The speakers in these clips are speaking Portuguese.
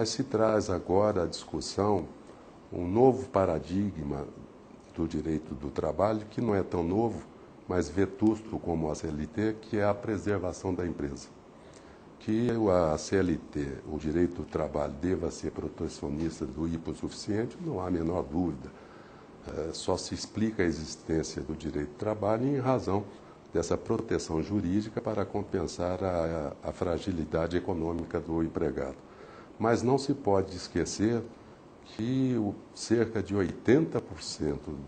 Mas se traz agora à discussão um novo paradigma do direito do trabalho, que não é tão novo, mas vetusto como a CLT, que é a preservação da empresa. Que a CLT, o direito do trabalho, deva ser protecionista do hipossuficiente, não há a menor dúvida. Só se explica a existência do direito do trabalho em razão dessa proteção jurídica para compensar a fragilidade econômica do empregado. Mas não se pode esquecer que cerca de 80%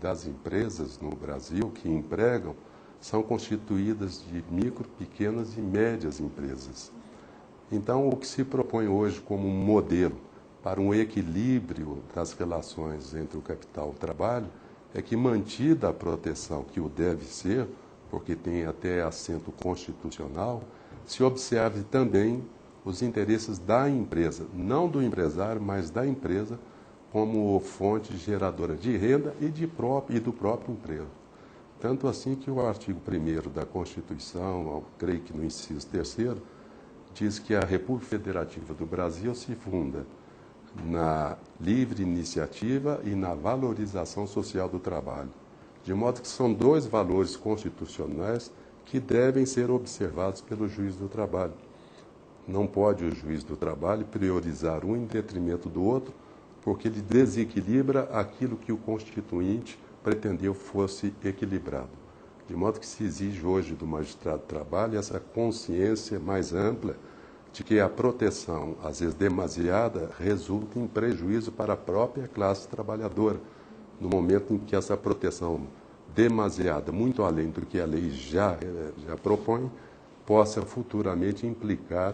das empresas no Brasil que empregam são constituídas de micro, pequenas e médias empresas. Então, o que se propõe hoje como um modelo para um equilíbrio das relações entre o capital e o trabalho é que, mantida a proteção que o deve ser, porque tem até assento constitucional, se observe também os interesses da empresa, não do empresário, mas da empresa, como fonte geradora de renda e do próprio emprego. Tanto assim que o artigo 1º da Constituição, creio que no inciso 3º, diz que a República Federativa do Brasil se funda na livre iniciativa e na valorização social do trabalho. De modo que são dois valores constitucionais que devem ser observados pelo juiz do trabalho. Não pode o juiz do trabalho priorizar um em detrimento do outro, porque ele desequilibra aquilo que o Constituinte pretendeu fosse equilibrado. De modo que se exige hoje do magistrado do trabalho essa consciência mais ampla de que a proteção, às vezes demasiada, resulta em prejuízo para a própria classe trabalhadora, no momento em que essa proteção demasiada, muito além do que a lei já propõe, possa futuramente implicar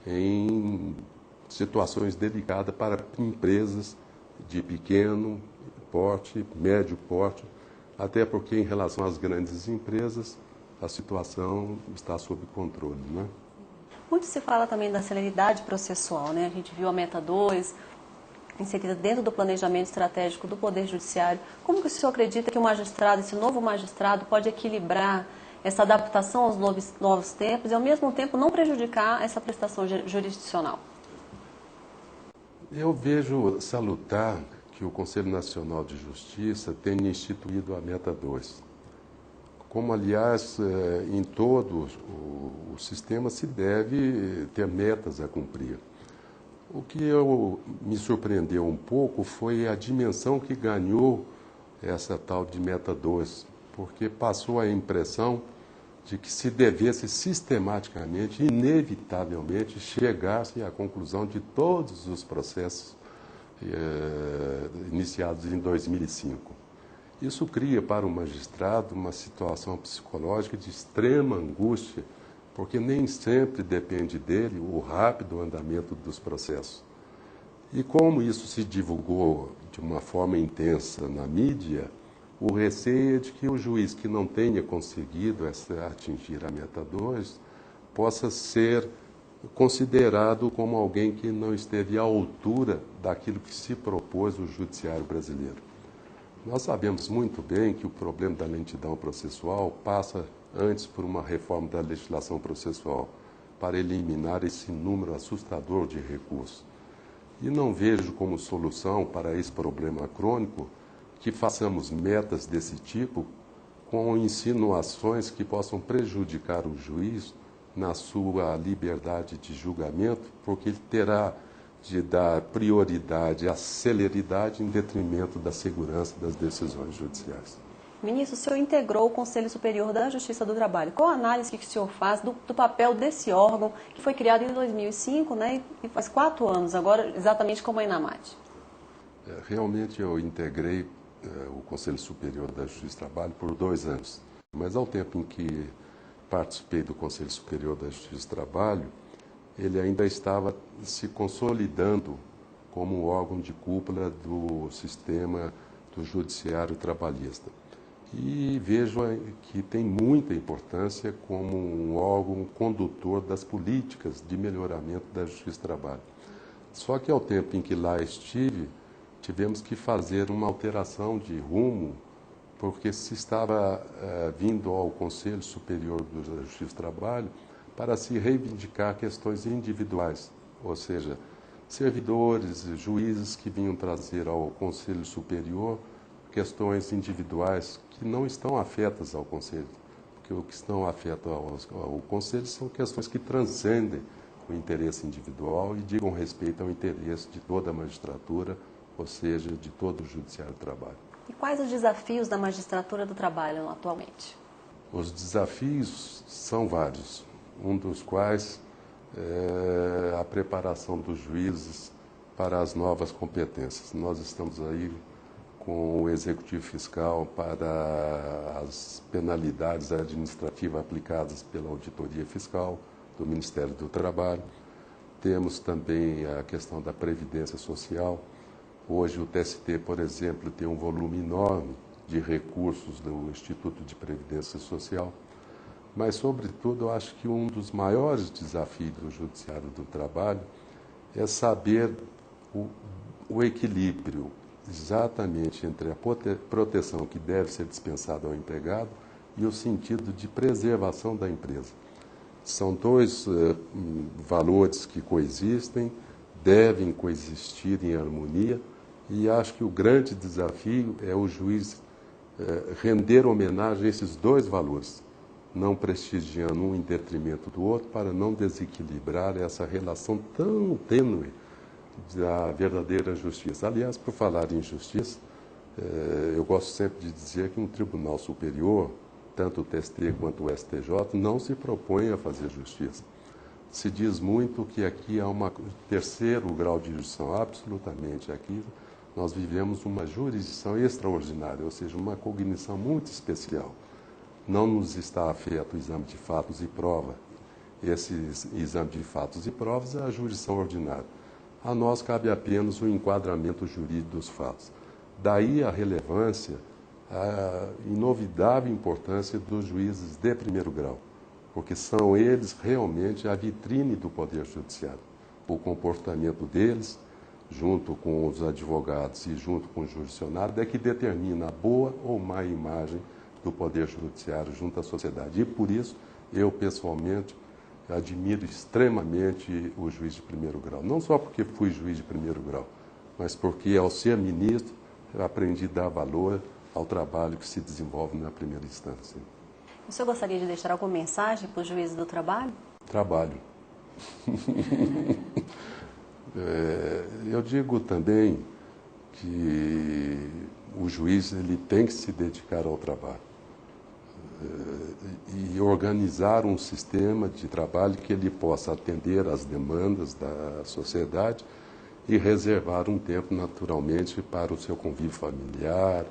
em situações delicadas para empresas de pequeno porte, médio porte, até porque em relação às grandes empresas a situação está sob controle, né? Muito se fala também da celeridade processual, né? A gente viu a Meta 2 inserida dentro do planejamento estratégico do Poder Judiciário. Como que o senhor acredita que o magistrado, esse novo magistrado, pode equilibrar essa adaptação aos novos tempos e, ao mesmo tempo, não prejudicar essa prestação jurisdicional? Eu vejo salutar que o Conselho Nacional de Justiça tenha instituído a Meta 2. Como, aliás, em todo o sistema se deve ter metas a cumprir. O que me surpreendeu um pouco foi a dimensão que ganhou essa tal de Meta 2, porque passou a impressão de que se devesse sistematicamente, inevitavelmente, chegar-se à conclusão de todos os processos iniciados em 2005. Isso cria para o magistrado uma situação psicológica de extrema angústia, porque nem sempre depende dele o rápido andamento dos processos. E como isso se divulgou de uma forma intensa na mídia, o receio é de que o juiz que não tenha conseguido atingir a Meta 2 possa ser considerado como alguém que não esteve à altura daquilo que se propôs o judiciário brasileiro. Nós sabemos muito bem que o problema da lentidão processual passa antes por uma reforma da legislação processual para eliminar esse número assustador de recursos. E não vejo como solução para esse problema crônico que façamos metas desse tipo com insinuações que possam prejudicar o juiz na sua liberdade de julgamento, porque ele terá de dar prioridade à celeridade em detrimento da segurança das decisões judiciais. Ministro, o senhor integrou o Conselho Superior da Justiça do Trabalho. Qual a análise que o senhor faz do papel desse órgão que foi criado em 2005, né, e faz 4 anos agora, exatamente como a ENAMAT? Realmente eu integrei o Conselho Superior da Justiça do Trabalho por 2 anos. Mas ao tempo em que participei do Conselho Superior da Justiça do Trabalho, ele ainda estava se consolidando como um órgão de cúpula do sistema do judiciário trabalhista. E vejo que tem muita importância como um órgão condutor das políticas de melhoramento da Justiça do Trabalho. Só que ao tempo em que lá estive, tivemos que fazer uma alteração de rumo, porque se estava vindo ao Conselho Superior da Justiça do Trabalho para se reivindicar questões individuais, ou seja, servidores, juízes que vinham trazer ao Conselho Superior questões individuais que não estão afetas ao Conselho, porque o que estão afetas ao Conselho são questões que transcendem o interesse individual e digam respeito ao interesse de toda a magistratura, ou seja, de todo o Judiciário do Trabalho. E quais os desafios da magistratura do trabalho atualmente? Os desafios são vários, um dos quais é a preparação dos juízes para as novas competências. Nós estamos aí com o Executivo Fiscal para as penalidades administrativas aplicadas pela Auditoria Fiscal do Ministério do Trabalho. Temos também a questão da Previdência Social. Hoje o TST, por exemplo, tem um volume enorme de recursos do Instituto de Previdência Social. Mas, sobretudo, eu acho que um dos maiores desafios do Judiciário do Trabalho é saber o equilíbrio exatamente entre a proteção que deve ser dispensada ao empregado e o sentido de preservação da empresa. São dois valores que coexistem, devem coexistir em harmonia, e acho que o grande desafio é o juiz render homenagem a esses dois valores, não prestigiando um em detrimento do outro, para não desequilibrar essa relação tão tênue da verdadeira justiça. Aliás, por falar em justiça, eu gosto sempre de dizer que um tribunal superior, tanto o TST quanto o STJ, não se propõe a fazer justiça. Se diz muito que aqui há um terceiro grau de jurisdição, absolutamente aqui nós vivemos uma jurisdição extraordinária, ou seja, uma cognição muito especial. Não nos está afeto o exame de fatos e prova. Esse exame de fatos e provas é a jurisdição ordinária. A nós cabe apenas o enquadramento jurídico dos fatos. Daí a relevância, a inovidável importância dos juízes de primeiro grau, porque são eles realmente a vitrine do Poder Judiciário. O comportamento deles, junto com os advogados e junto com o jurisdicionário, é que determina a boa ou má imagem do Poder Judiciário junto à sociedade. E por isso, eu pessoalmente admiro extremamente o juiz de primeiro grau. Não só porque fui juiz de primeiro grau, mas porque, ao ser ministro, eu aprendi a dar valor ao trabalho que se desenvolve na primeira instância. O senhor gostaria de deixar alguma mensagem para os juízes do trabalho? Trabalho. Eu digo também que o juiz ele tem que se dedicar ao trabalho e organizar um sistema de trabalho que ele possa atender às demandas da sociedade e reservar um tempo naturalmente para o seu convívio familiar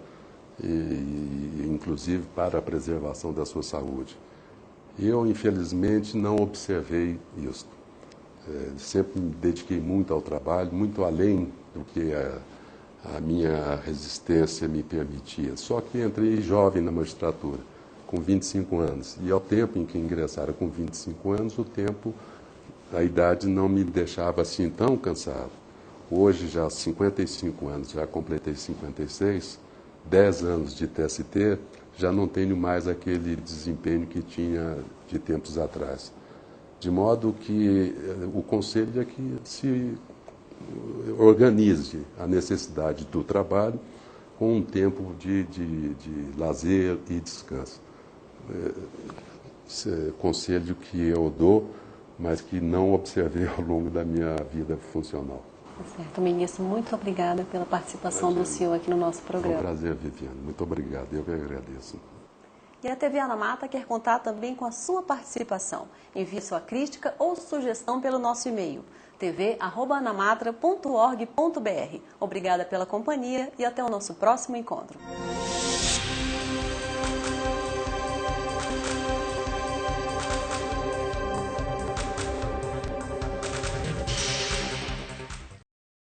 e inclusive para a preservação da sua saúde. Eu, infelizmente, não observei isso. Sempre me dediquei muito ao trabalho, muito além do que a minha resistência me permitia. Só que entrei jovem na magistratura, com 25 anos. E ao tempo em que ingressara com 25 anos, a idade não me deixava assim tão cansado. Hoje, já há 55 anos, já completei 56, 10 anos de TST, já não tenho mais aquele desempenho que tinha de tempos atrás. De modo que o conselho é que se organize a necessidade do trabalho com um tempo de lazer e descanso. Esse é conselho que eu dou, mas que não observei ao longo da minha vida funcional. Certo, ministro, muito obrigada pela participação do senhor aqui no nosso programa. É um prazer, Viviane. Muito obrigado. Eu que agradeço. E a TV Anamata quer contar também com a sua participação. Envie sua crítica ou sugestão pelo nosso e-mail tv@anamatra.org.br. Obrigada pela companhia e até o nosso próximo encontro.